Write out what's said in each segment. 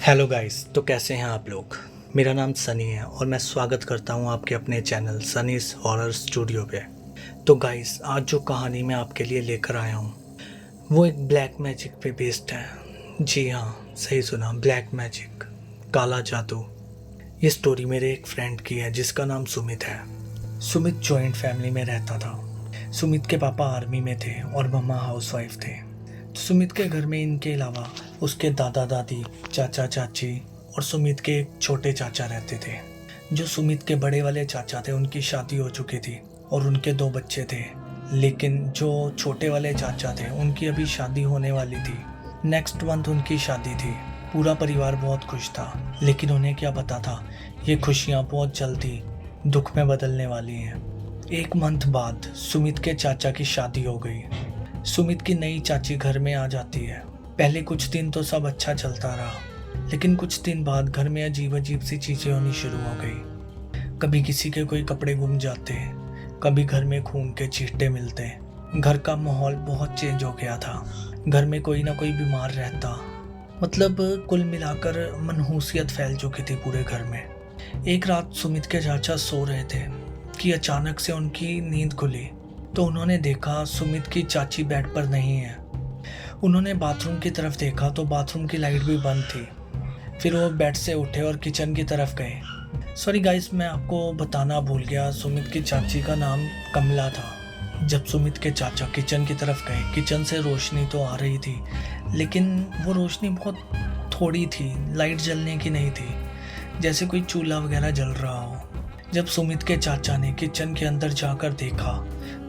Hello guys, तो कैसे हैं आप लोग। मेरा नाम सनी है और मैं स्वागत करता हूं आपके अपने चैनल सनीज हॉरर स्टूडियो पे। तो गाइस, आज जो कहानी मैं आपके लिए लेकर आया हूं वो एक ब्लैक मैजिक पे बेस्ड है। जी हाँ, सही सुना, ब्लैक मैजिक, काला जादू। ये स्टोरी मेरे एक फ्रेंड की है जिसका नाम सुमित है। सुमित जॉइंट फैमिली में रहता था। सुमित के पापा आर्मी में थे और मम्मा हाउसवाइफ थे। तो सुमित के घर में इनके अलावा उसके दादा दादी, चाचा चाची और सुमित के एक छोटे चाचा रहते थे। जो सुमित के बड़े वाले चाचा थे उनकी शादी हो चुकी थी और उनके 2 बच्चे थे। लेकिन जो छोटे वाले चाचा थे उनकी अभी शादी होने वाली थी। नेक्स्ट मंथ उनकी शादी थी। पूरा परिवार बहुत खुश था, लेकिन उन्हें क्या पता था ये खुशियाँ बहुत जल्दी दुख में बदलने वाली हैं। 1 मंथ बाद सुमित के चाचा की शादी हो गई। सुमित की नई चाची घर में आ जाती है। पहले कुछ दिन तो सब अच्छा चलता रहा, लेकिन कुछ दिन बाद घर में अजीब अजीब सी चीजें होनी शुरू हो गई। कभी किसी के कोई कपड़े गुम जाते, कभी घर में खून के छींटे मिलते। घर का माहौल बहुत चेंज हो गया था। घर में कोई ना कोई बीमार रहता। मतलब कुल मिलाकर मनहूसियत फैल चुकी थी पूरे घर में। एक रात सुमित के चाचा सो रहे थे कि अचानक से उनकी नींद खुली। तो उन्होंने देखा सुमित की चाची बेड पर नहीं है। उन्होंने बाथरूम की तरफ देखा तो बाथरूम की लाइट भी बंद थी। फिर वो बेड से उठे और किचन की तरफ गए। सॉरी गाइस, मैं आपको बताना भूल गया, सुमित की चाची का नाम कमला था। जब सुमित के चाचा किचन की तरफ गए, किचन से रोशनी तो आ रही थी, लेकिन वो रोशनी बहुत थोड़ी थी, लाइट जलने की नहीं थी, जैसे कोई चूल्हा वगैरह जल रहा हो। जब सुमित के चाचा ने किचन के अंदर जाकर देखा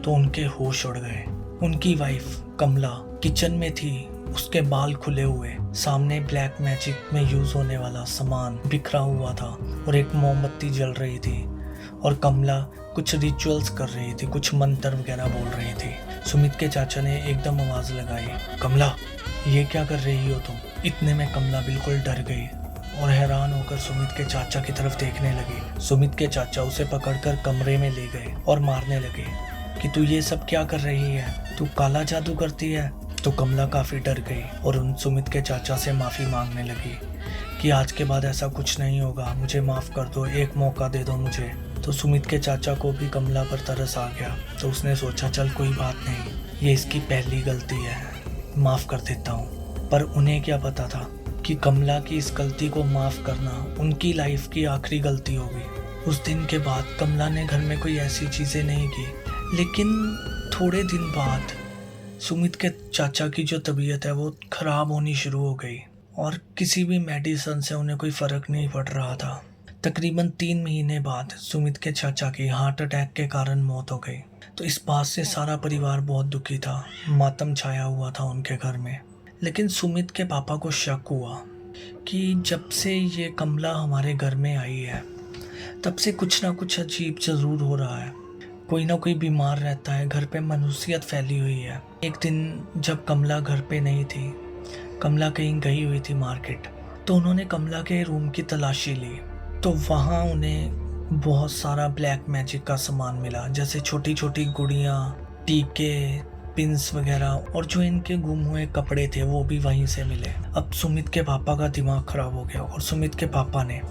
तो उनके होश उड़ गए। उनकी वाइफ कमला किचन में थी, उसके बाल खुले हुए, सामने ब्लैक मैजिक में यूज होने वाला सामान बिखरा हुआ था और एक मोमबत्ती जल रही थी। और कमला कुछ रिचुअल्स कर रही थी, कुछ मंत्र वगैरह बोल रही थी। सुमित के चाचा ने एकदम आवाज लगाई, कमला ये क्या कर रही हो तुम। इतने में कमला बिल्कुल डर गई और हैरान होकर सुमित के चाचा की तरफ देखने लगी। सुमित के चाचा उसे पकड़कर कमरे में ले गए और मारने लगे कि तू ये सब क्या कर रही है, तू काला जादू करती है। तो कमला काफी डर गई और उन सुमित के चाचा से माफी मांगने लगी कि आज के बाद ऐसा कुछ नहीं होगा, मुझे माफ कर दो, एक मौका दे दो मुझे। तो सुमित के चाचा को भी कमला पर तरस आ गया। तो उसने सोचा चल कोई बात नहीं, ये इसकी पहली गलती है, माफ कर देता हूँ। पर उन्हें क्या पता था कि कमला की इस गलती को माफ करना उनकी लाइफ की आखिरी गलती होगी। उस दिन के बाद कमला ने घर में कोई ऐसी चीजें नहीं की। लेकिन थोड़े दिन बाद सुमित के चाचा की जो तबीयत है वो खराब होनी शुरू हो गई और किसी भी मेडिसिन से उन्हें कोई फर्क नहीं पड़ रहा था। तकरीबन 3 महीने बाद सुमित के चाचा की हार्ट अटैक के कारण मौत हो गई। तो इस बात से सारा परिवार बहुत दुखी था, मातम छाया हुआ था उनके घर में। लेकिन सुमित के पापा को शक हुआ कि जब से ये कमला हमारे घर में आई है तब से कुछ ना कुछ अजीब जरूर हो रहा है। कोई ना कोई बीमार रहता है, घर पे मनहूसियत फैली हुई है। एक दिन जब कमला घर पे नहीं थी, कमला कहीं गई हुई थी मार्केट, तो उन्होंने कमला के रूम की तलाशी ली। तो वहाँ उन्हें बहुत सारा ब्लैक मैजिक का सामान मिला, जैसे छोटी छोटी गुड़ियाँ, टीके, पिंस वगैरह, और जो इनके गुम हुए कपड़े थे वो भी वहीं से मिले। अब सुमित के पापा का दिमाग खराब हो गया और सुमित के पापा ने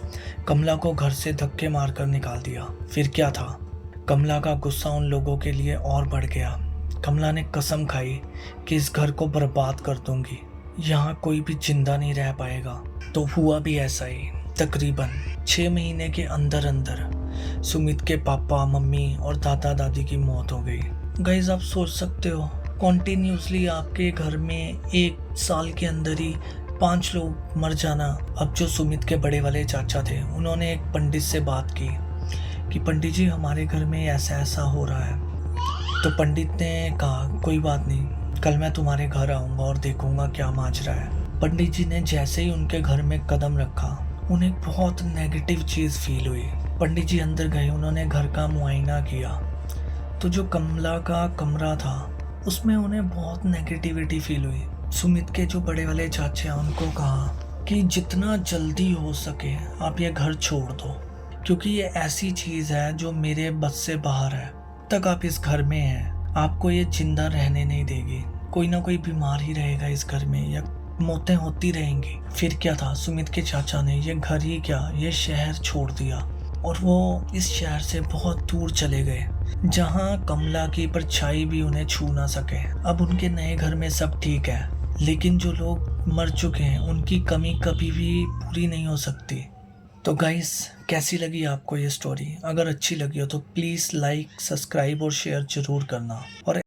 कमला को घर से धक्के मारकर निकाल दिया। फिर क्या था, कमला का गुस्सा उन लोगों के लिए और बढ़ गया। कमला ने कसम खाई कि इस घर को बर्बाद कर दूंगी, यहाँ कोई भी जिंदा नहीं रह पाएगा। तो हुआ भी ऐसा ही। तकरीबन 6 महीने के अंदर अंदर सुमित के पापा, मम्मी और दादा दादी की मौत हो गई। गाइस, आप सोच सकते हो कॉन्टिन्यूसली आपके घर में 1 साल के अंदर ही 5 लोग मर जाना। अब जो सुमित के बड़े वाले चाचा थे उन्होंने एक पंडित से बात की कि पंडित जी हमारे घर में ऐसा ऐसा हो रहा है। तो पंडित ने कहा कोई बात नहीं, कल मैं तुम्हारे घर आऊँगा और देखूंगा क्या माजरा है। पंडित जी ने जैसे ही उनके घर में कदम रखा उन्हें बहुत नेगेटिव चीज़ फील हुई। पंडित जी अंदर गए, उन्होंने घर का मुआयना किया तो जो कमला का कमरा था उसमें उन्हें बहुत नेगेटिविटी फील हुई। सुमित के जो बड़े वाले चाचे हैं उनको कहा कि जितना जल्दी हो सके आप ये घर छोड़ दो, क्योंकि ये ऐसी चीज़ है जो मेरे बस से बाहर है। तक आप इस घर में हैं, आपको ये जिंदा रहने नहीं देगी। कोई ना कोई बीमार ही रहेगा इस घर में, या मौतें होती रहेंगी। फिर क्या था, सुमित के चाचा ने ये घर ही क्या, ये शहर छोड़ दिया और वो इस शहर से बहुत दूर चले गए, जहाँ कमला की परछाई भी उन्हें छू ना सके। अब उनके नए घर में सब ठीक है, लेकिन जो लोग मर चुके हैं उनकी कमी कभी भी पूरी नहीं हो सकती। तो गाइस, कैसी लगी आपको ये स्टोरी? अगर अच्छी लगी हो तो प्लीज़ लाइक, सब्सक्राइब और शेयर जरूर करना। और